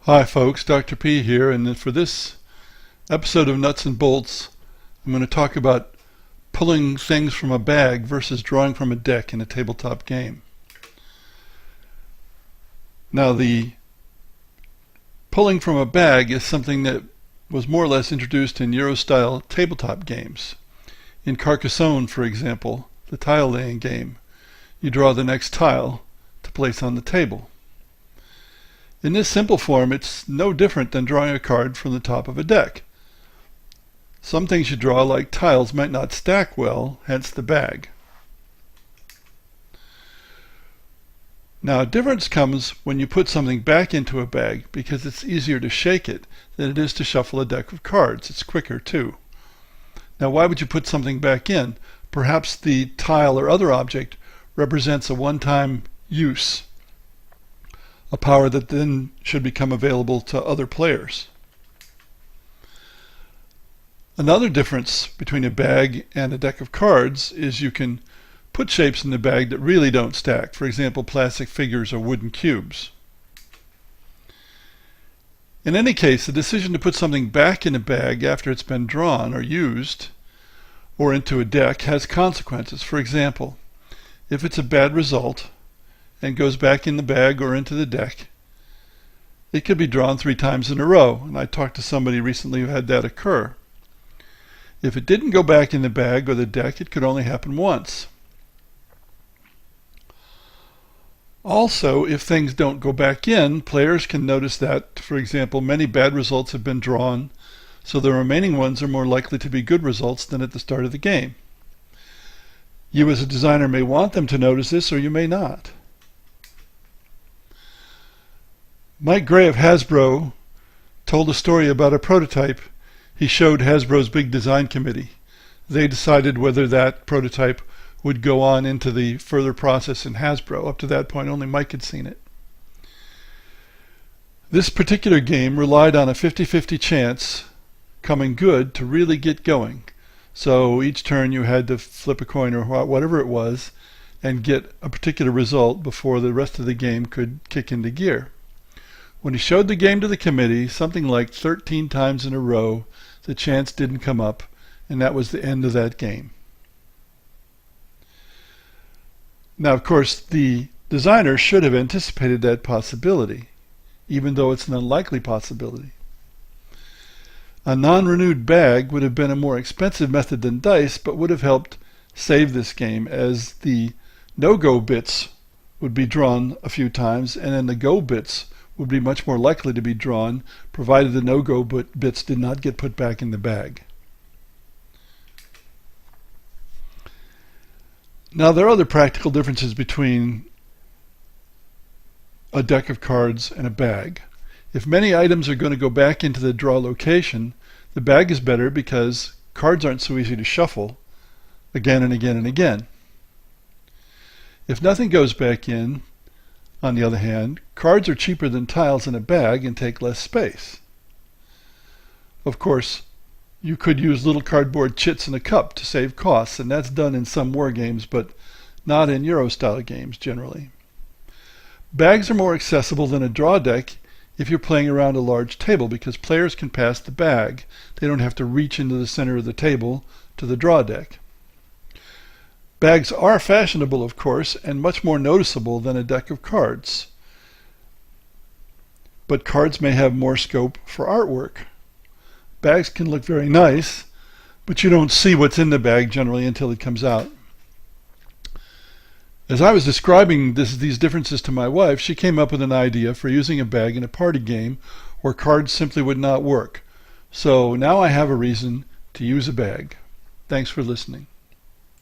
Hi folks, Dr. P here, and for this episode of Nuts and Bolts, I'm going to talk about pulling things from a bag versus drawing from a deck in a tabletop game. Now, the pulling from a bag is something that was more or less introduced in Euro-style tabletop games. In Carcassonne, for example, the tile-laying game, you draw the next tile to place on the table. In this simple form, it's no different than drawing a card from the top of a deck. Some things you draw, like tiles, might not stack well, hence the bag. Now, a difference comes when you put something back into a bag because it's easier to shake it than it is to shuffle a deck of cards. It's quicker too. Now, why would you put something back in? Perhaps the tile or other object represents a one-time use, a power that then should become available to other players. Another difference between a bag and a deck of cards is you can put shapes in the bag that really don't stack. For example, plastic figures or wooden cubes. In any case, the decision to put something back in a bag after it's been drawn or used or into a deck has consequences. For example, if it's a bad result and goes back in the bag or into the deck, it could be drawn 3 times in a row, and I talked to somebody recently who had that occur. If it didn't go back in the bag or the deck, it could only happen once. Also, if things don't go back in, players can notice that, for example, many bad results have been drawn, so the remaining ones are more likely to be good results than at the start of the game. You as a designer may want them to notice this, or you may not. Mike Gray of Hasbro told a story about a prototype he showed Hasbro's big design committee. They decided whether that prototype would go on into the further process in Hasbro. Up to that point, only Mike had seen it. This particular game relied on a 50-50 chance coming good to really get going. So each turn you had to flip a coin or whatever it was and get a particular result before the rest of the game could kick into gear. When he showed the game to the committee, something like 13 times in a row, the chance didn't come up, and that was the end of that game. Now, of course, the designer should have anticipated that possibility, even though it's an unlikely possibility. A non-renewed bag would have been a more expensive method than dice, but would have helped save this game, as the no-go bits would be drawn a few times, and then the go bits would be much more likely to be drawn, provided the no-go bits did not get put back in the bag. Now, there are other practical differences between a deck of cards and a bag. If many items are going to go back into the draw location, the bag is better because cards aren't so easy to shuffle again and again and again. If nothing goes back in, on the other hand, cards are cheaper than tiles in a bag and take less space. Of course, you could use little cardboard chits in a cup to save costs, and that's done in some war games, but not in Euro-style games generally. Bags are more accessible than a draw deck if you're playing around a large table, because players can pass the bag. They don't have to reach into the center of the table to the draw deck. Bags are fashionable, of course, and much more noticeable than a deck of cards. But cards may have more scope for artwork. Bags can look very nice, but you don't see what's in the bag generally until it comes out. As I was describing these differences to my wife, she came up with an idea for using a bag in a party game where cards simply would not work. So now I have a reason to use a bag. Thanks for listening.